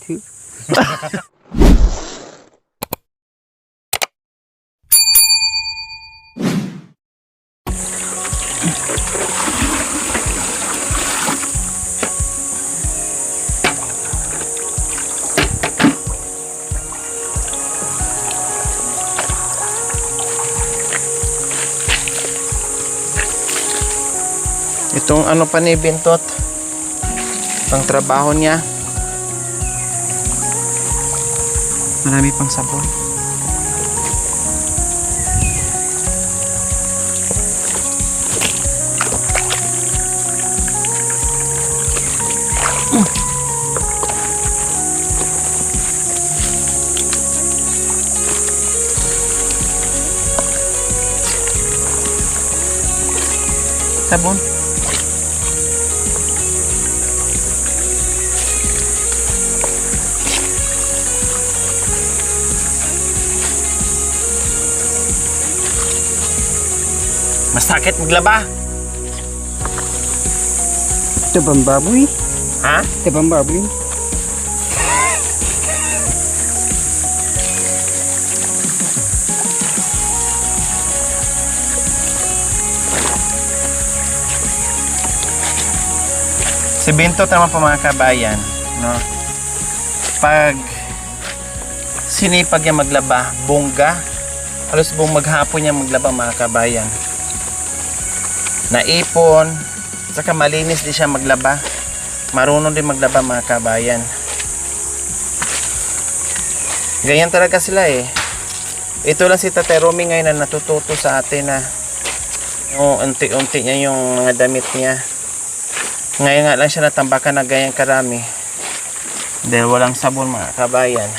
sih. Itong ano pa ni Bintot, pang trabaho niya, marami pang sabon. Sabon. Masakit maglaba. Ito bang baboy? Ha? Ito bang baboy? Si Bintot naman po mga kabayan, no? Pag sinipag niya maglaba, bongga, halos buong maghapon niya maglaba mga kabayan. Naipon, saka malinis din siya maglaba. Marunong din maglaba mga kabayan. Ganyan talaga sila eh. Ito lang si Tatay Romy ngayon na natututo sa atin na unti-unti niya yung mga damit niya. Ngayon nga lang siya natambakan na ganyan karami dahil walang sabon mga kabayan.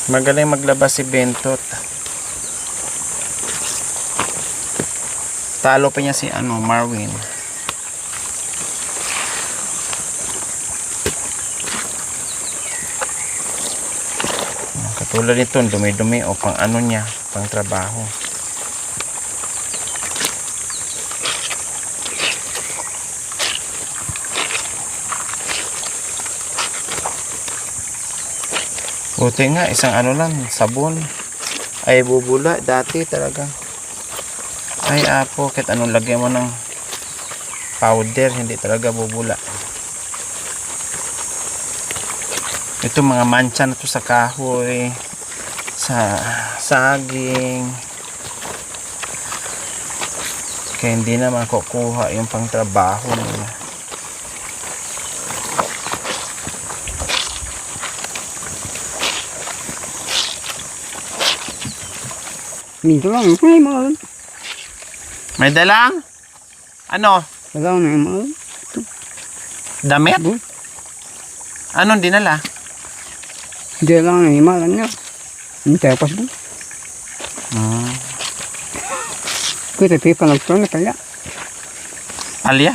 Magaling maglaba si Bintot. Talo pa niya si Marwin. Katulad nito, dumi-dumi o pang ano niya, pang trabaho. Buti nga, isang ano lang, sabon. Ay bubula, dati talaga. Ay apo, kahit anong lagyan mo ng powder, hindi talaga bubula. Ito mga mancha na to sa kahoy, sa saging. Kaya hindi na makukuha yung pang trabaho nila. Minto lang, ay mahal. May dalang? Ano? Wala na yung mahal. Damit? Bu, Anong dinala? Hindi lang yung mahal niya. Ang tapos bu. Kita pipa lang ito na kaya. Alya?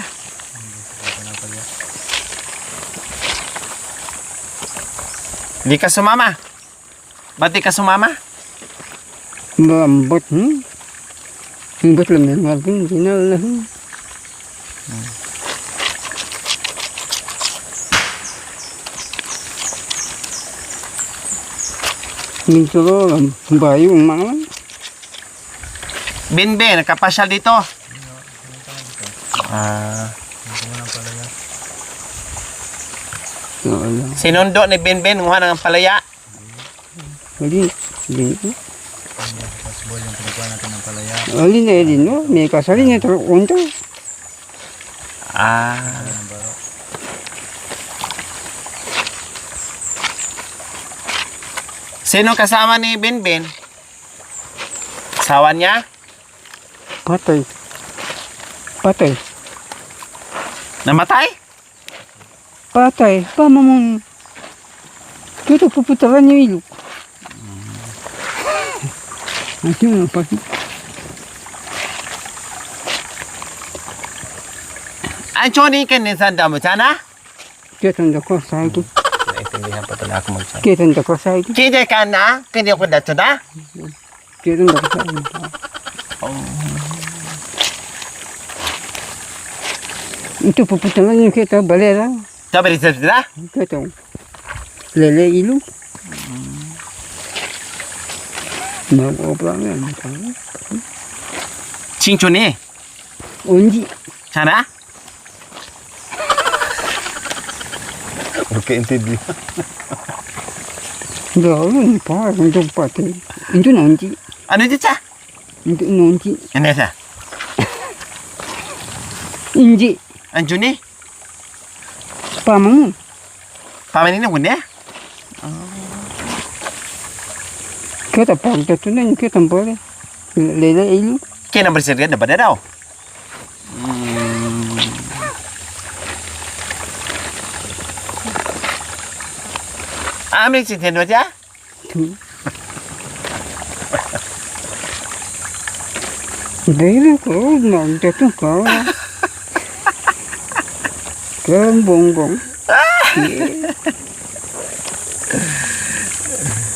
Hindi ka sumama? Ba't di ka sumama? Malambot, Lambot lang yung mahal. Hindi na lang. Minto lang, bayo ang mga. Binbe, nakapasyal dito. Wala. Sinundo ni Binbe, nguha ng palaya. Hindi ko. Alin na din, no? May kasali niya ito, unto. Sino kasama ni Binbin? Asawa niya? Patay. Patay. Namatay? Patay. Pamamon. Dito puputaran niyo ilok. Ito na pati. Ang choni ka ni sa damo sana? Dito na ko sa akin. Naintindihan pa talaga ako mag-chat. Kita nda ko sa ito. Kaya ka na? Kaya ko dito na? Kita nda ko sa ito. Itu puputangan yung kita balera. Sabi dito na? Kita. Lele ilu. Mag-opera nga. Chinchoni. Unji. Sana? Okay, intindi. Gawin pa. Untuk pati. Itu nanti. Ano dito sa? Itu nanti. Ano sa? Inji. Anjuni? Pamang. Pamanin na kundi? Kita pagdatunan kita boleh. Lele ilu. Kaya na bersirga dapat na daw. Amin si Tino siya? Tu. Bebe ko, magdatong ka. Kang bongbong.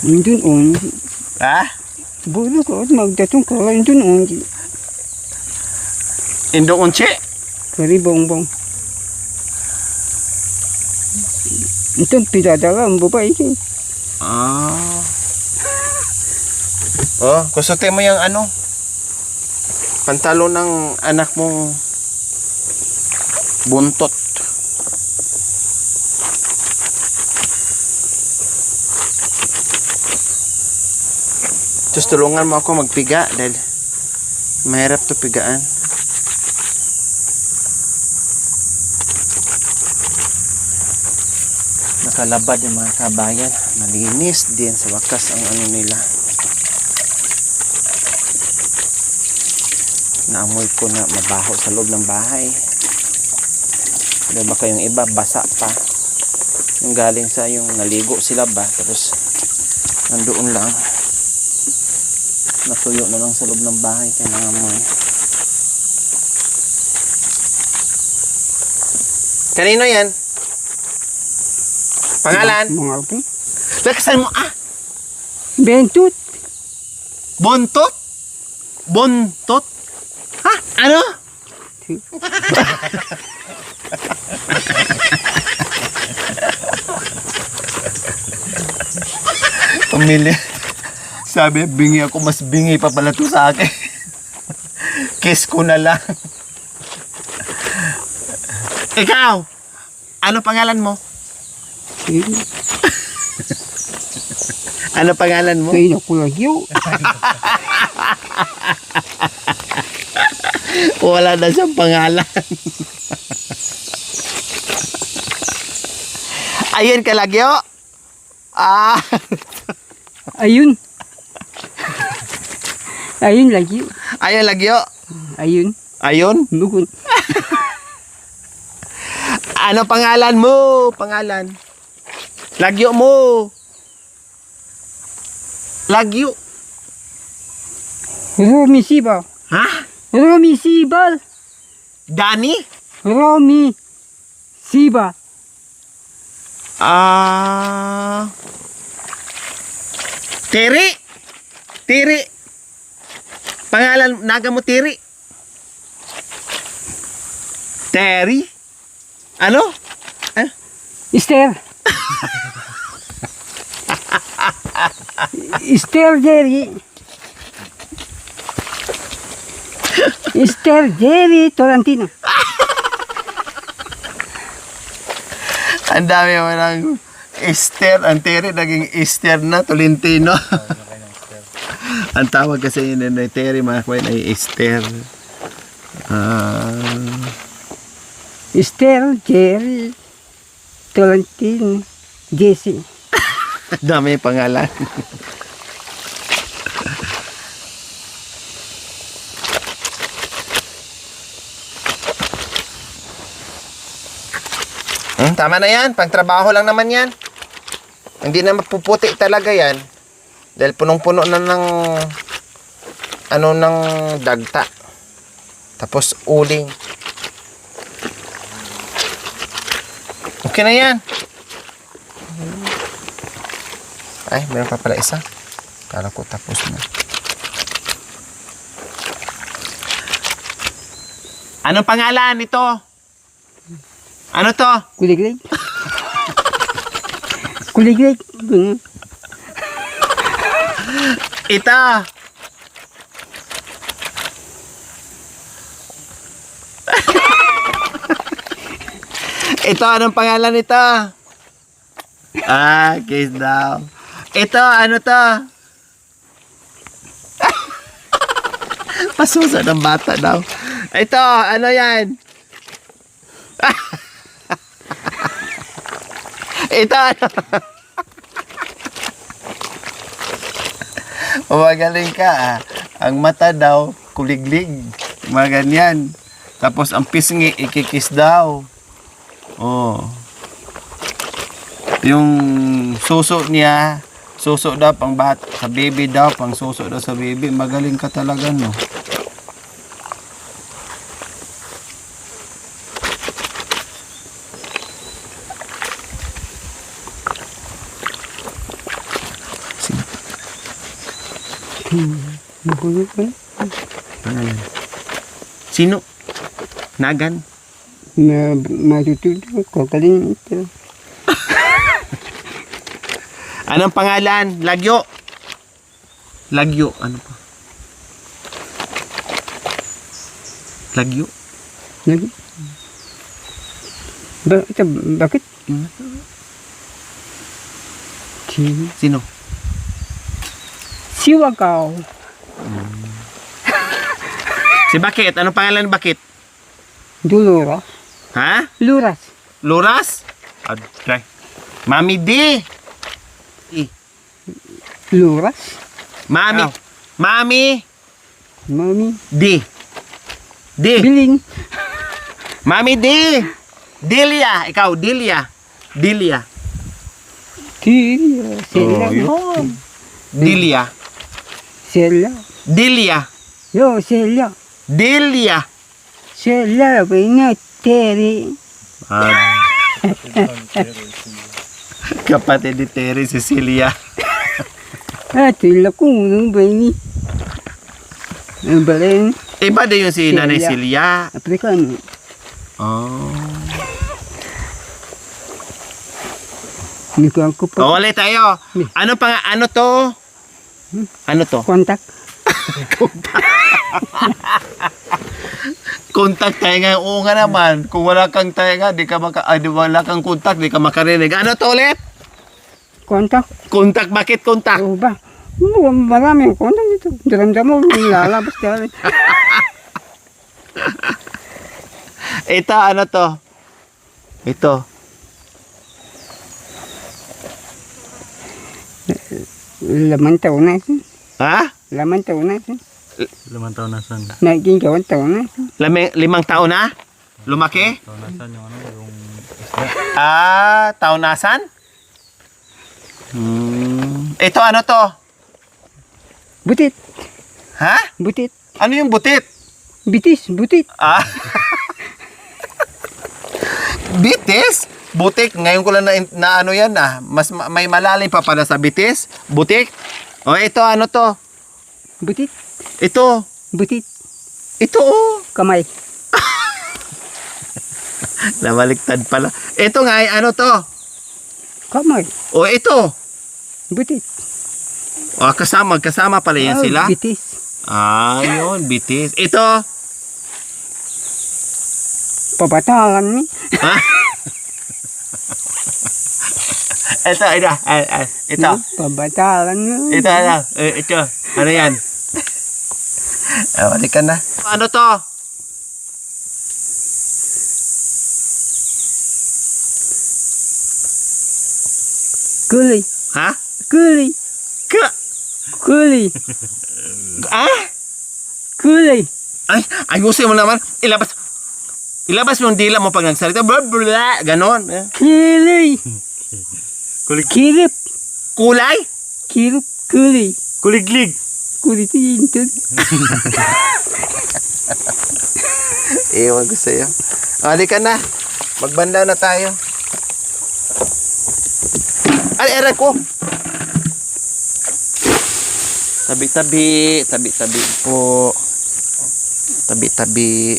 Indun onji. Ha? Bolo ko, magdatong ka. Indun onji. Indo unchi? Kari bongbong. Ito pinadala ang babae ko. Ah. Oh, kusutin mo yung ano? Pantalo ng anak mong buntot. Tapos tulungan mo ako magpiga dahil mahirap to pigaan. Nakalabad yung mga kabayan. Nalinis din sa wakas ang ano nila. Naamoy ko na mabaho sa loob ng bahay. Diba kayong iba basa pa. Yung galing sa yung naligo sila ba. Tapos nandoon lang. Natuyo na lang sa loob ng bahay. Kaya nangamoy. Kanino yan? Pangalan? Mga po. Lakasan mo ah! Bentut. Bontot? Bontot? Ha? Ano? Pamilya. Sabi, bingi ako. Mas bingi pa pala to sa akin. Kiss ko na lang. Ikaw, ano pangalan mo? Ano pangalan mo? Kaya ko lagi yun. Wala na siyang pangalan. Ayun ka lagyo? Ah. Ayun. Ayun lagi. Ayun lagyo? Ayun. Ayun? Bukod. Ano pangalan mo? Pangalan. Lagyo mo. Lagyo. Romy Sibal. Ha? Romy Sibal. Dani? Romy Sibal. Tiri? Tiri? Pangalan, naga mo Tiri? Terry? Ano? Esther. Esther Jerry. Esther Jerry Tolentino. Ang dami mo ng Esther. Ang Terry naging Esther na Tolentino. Ang tawag kasi yun na Terry mga kwen ay Esther. Esther Jerry Tolentino. Jesse. Dami pangalan. Tama na yan. Pangtrabaho lang naman yan. Hindi na mapuputi talaga yan. Dahil punong-puno na ng ano ng dagta. Tapos uling. Okay na yan. Ay, meron pa pala isa. Kala ko tapos na. Anong pangalan nito? Ano to? Kuliglig. Kuliglig. Ito. Ito, anong pangalan nito? Kiss daw. Ito, ano to? Pasusa ng bata daw. Ito, ano yan? Ito, ano? Magaling ka, ah. Ang mata daw, kuliglig. Mga ganyan. Tapos ang pisngi, ikikis daw. Oh. Yung suso niya, suso daw pang sa baby daw, pang suso daw sa baby. Magaling ka talaga, no? Sino? Nagan? Matututo ko kalin ito. Anong pangalan? Lagyo. Lagyo. Ano pa? Lagyo. Lagi. Bakit? Sino? Siwagaw. Si Bakit? Anong pangalan Bakit? Duluras. Ha? Luras. Luras? Okay. Mami D. Luras. Mami. Ow. Mami Mami. D. D. Biling. Mami D. Delia. Ikaw, Delia. Delia. Kiri. Sela. yun. Delia. Sela. Delia. Yo, sela. Delia. Sela. Pinateri. Kapatid ni Terry, Cecilia. Tila ko nung ba ini? Ang balen. Iba din yung si Nanay Celia. Afrikano. Oh. Hindi ko ako pa. Ulit tayo. Ano ano to? Ano to? Kontak. Kontak tayo nga. Oo nga naman. Kung wala kang tayo nga, wala kang kontak, di ka makarinig. Ano to ulit? Kontak. Kontak, bakit kontak? Oo ba? Marami ang kontak dito. Daramdam mo, lalabas ka rin. Ito, ano to? Ito. Lamang taon na ito. Ha? Lamang taon na ito. 5 taon na san. Naging gawan taon na ito. 5 taon na? Lumaki? Taon na san yung isda. Taunasan? Ito, ano to? Butit. Ha? Butit. Ano yung butit? Bitis. Butit. Bitis? Butik? Ngayon ko lang na ano yan Mas may malalim pa pala sa bitis. Butik? O ito, ano to? Butit. Ito. Butit. Ito, oh. Kamay. Nabaliktad pala. Ito nga, ano to? Kamay. O ito. Butit. O, kasama pala yan sila. Bitis. Yun, bitis. Ito. Pabatalan ni. Ha? Ito. Pabatalan ni. Ito. Ano yan? Balik ka na. Ano to? Kuli. Ha? Kuli. Kuli. Kuli. Ay, ayusin mo naman. Ilabas mo yung dila mo pag nagsalita. Blah, blah, ganon. Kili. Kirip. Kulay? Kirip. Kuli. Kuliglig. Kuli tintod. Ewan ko sa'yo. Hali ka na. Magbanda na tayo. Ay, eray ko. Tabi-tabi, tabi-tabi po. Tabi-tabi.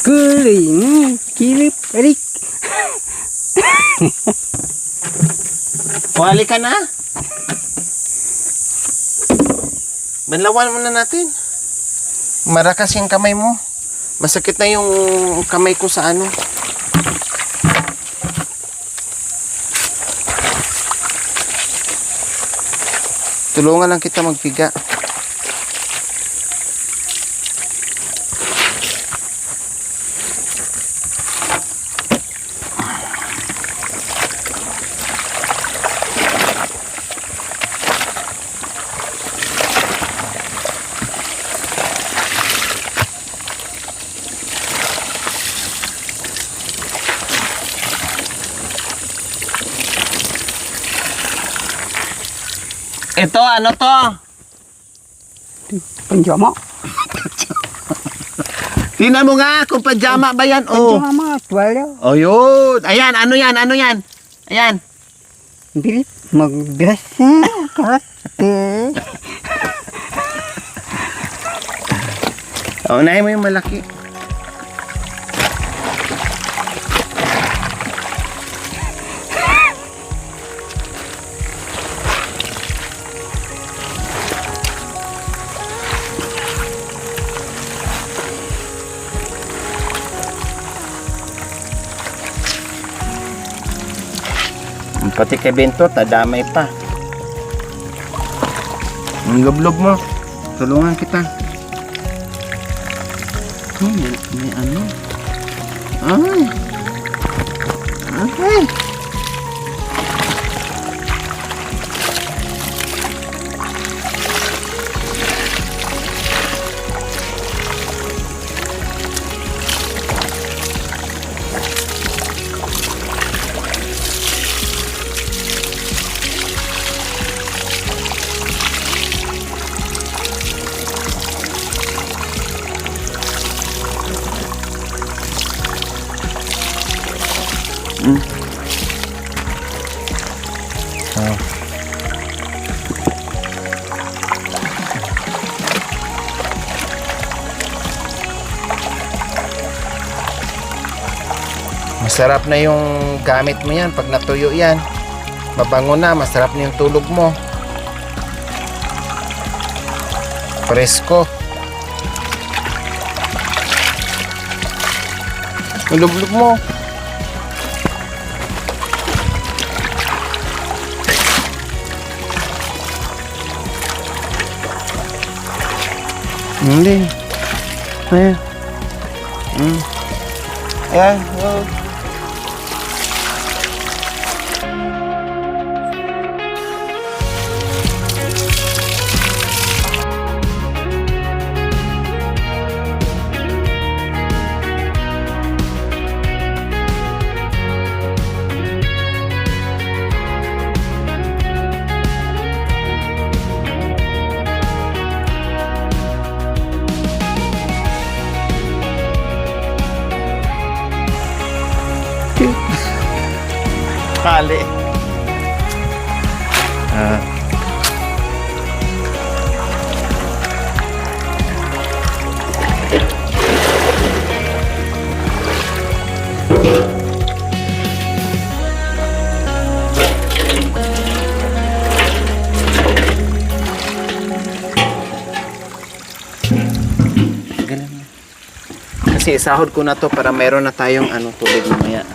Kuling, kilip, erik. Kuhali ka na. Banlawan muna natin. Marakas yung kamay mo. Masakit na yung kamay ko sa ano. Tulungan lang kita magpiga. Ito, ano to? Panjama. Tingnan mo nga kung pajama ba yan. Oh. Panjama, tuwalya. Oh, yun. Ayan, ano yan? Ano yan? Ayan. Bilip, mag-dress na. Karate. Unahin mo yung malaki. Pati kay Bento, tadamay pa. Ang lublob mo. Tulungan kita. Oh, may ano. Ay. Ay. Masarap na yung gamit mo yan pag natuyo yan. Mabango na, masarap na yung tulog mo. Presko. Lublob mo. Hindi. Ayan. Ayan. Oh. Kali. Kasi isahod ko na to para meron na tayong tubig mamaya.